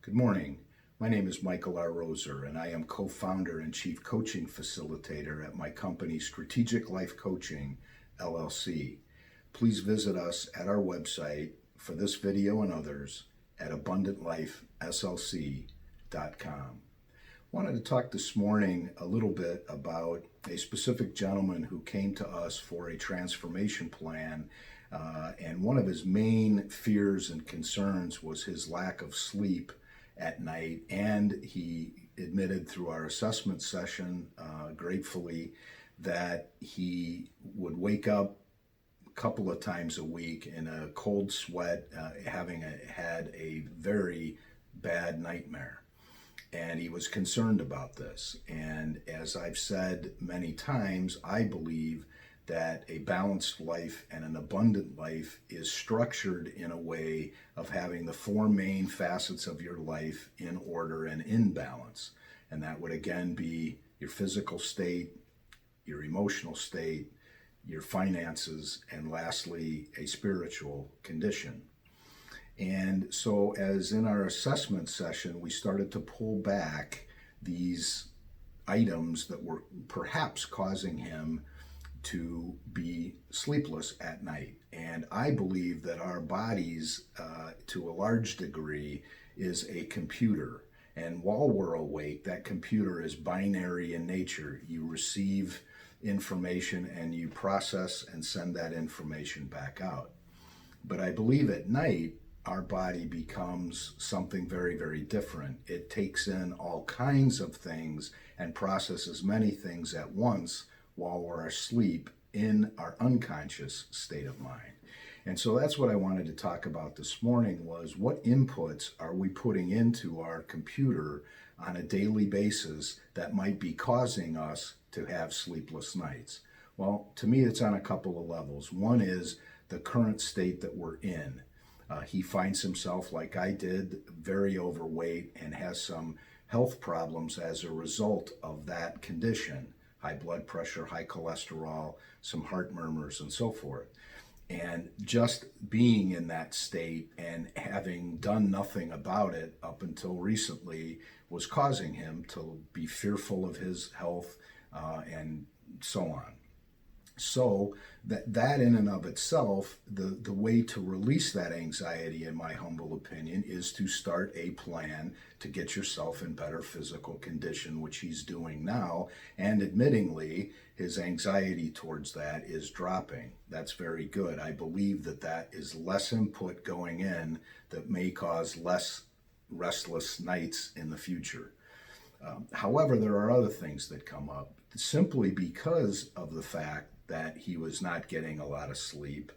Good morning. My name is Michael R. Roser, and I am co-founder and chief coaching facilitator at my company, Strategic Life Coaching, LLC. Please visit us at our website for this video and others at abundantlifeslc.com. Wanted to talk this morning a little bit about a specific gentleman who came to us for a transformation plan, and one of his main fears and concerns was his lack of sleep at night, and he admitted through our assessment session, gratefully, that he would wake up a couple of times a week in a cold sweat, having had a very bad nightmare. And he was concerned about this. And as I've said many times, I believe that a balanced life and an abundant life is structured in a way of having the four main facets of your life in order and in balance. And that would again be your physical state, your emotional state, your finances, and lastly, a spiritual condition. And so as in our assessment session, we started to pull back these items that were perhaps causing him to be sleepless at night. And I believe that our bodies, to a large degree, is a computer. And while we're awake, that computer is binary in nature. You receive information and you process and send that information back out. But I believe at night, our body becomes something very, very different. It takes in all kinds of things and processes many things at once while we're asleep in our unconscious state of mind. And so that's what I wanted to talk about this morning was what inputs are we putting into our computer on a daily basis that might be causing us to have sleepless nights? Well, to me, it's on a couple of levels. One is the current state that we're in. He finds himself, like I did, very overweight and has some health problems as a result of that condition. High blood pressure, high cholesterol, some heart murmurs, and so forth. And just being in that state and having done nothing about it up until recently was causing him to be fearful of his health and so on. So that in and of itself, the way to release that anxiety, in my humble opinion, is to start a plan to get yourself in better physical condition, which he's doing now. And admittingly, his anxiety towards that is dropping. That's very good. I believe that is less input going in that may cause less restless nights in the future. However, there are other things that come up simply because of the fact that he was not getting a lot of sleep.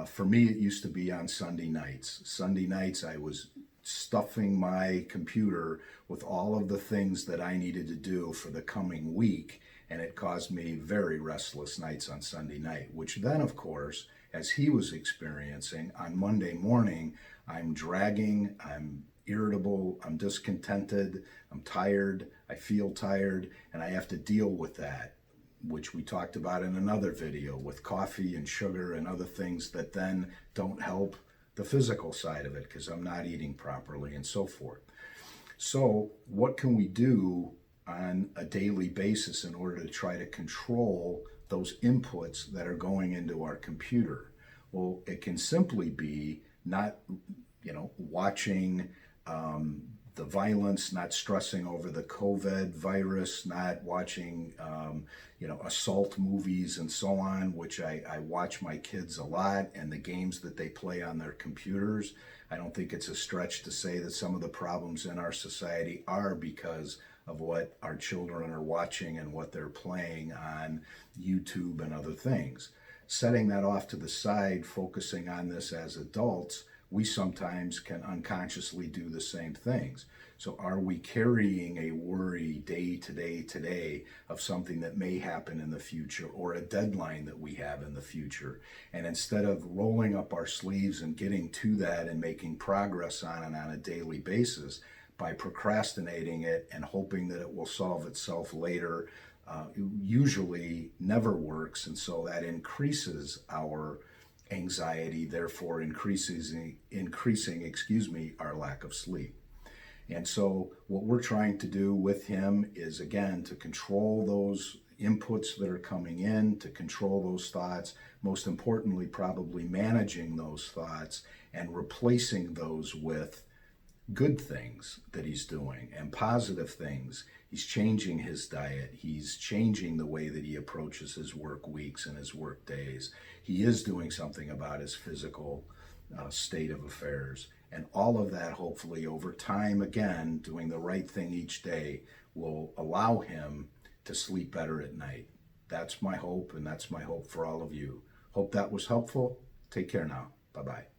For me, it used to be on Sunday nights. Sunday nights, I was stuffing my computer with all of the things that I needed to do for the coming week, and it caused me very restless nights on Sunday night, which then, of course, as he was experiencing, on Monday morning, I'm dragging, I'm irritable, I'm discontented, I'm tired, I feel tired, and I have to deal with that, which we talked about in another video with coffee and sugar and other things that then don't help the physical side of it because I'm not eating properly and so forth. So what can we do on a daily basis in order to try to control those inputs that are going into our computer? Well, it can simply be not, watching the violence, not stressing over the COVID virus, not watching, assault movies and so on, which I watch my kids a lot, and the games that they play on their computers. I don't think it's a stretch to say that some of the problems in our society are because of what our children are watching and what they're playing on YouTube and other things. Setting that off to the side, focusing on this as adults, we sometimes can unconsciously do the same things. So are we carrying a worry day to day today of something that may happen in the future or a deadline that we have in the future? And instead of rolling up our sleeves and getting to that and making progress on it on a daily basis, by procrastinating it and hoping that it will solve itself later, usually never works. And so that increases our anxiety, therefore increasing our lack of sleep. And so what we're trying to do with him is, again, to control those inputs that are coming in, to control those thoughts, most importantly, probably managing those thoughts and replacing those with good things that he's doing and positive things. He's changing his diet. He's changing the way that he approaches his work weeks and his work days. He is doing something about his physical state of affairs. And all of that, hopefully, over time, again, doing the right thing each day will allow him to sleep better at night. That's my hope, and that's my hope for all of you. Hope that was helpful. Take care now. Bye-bye.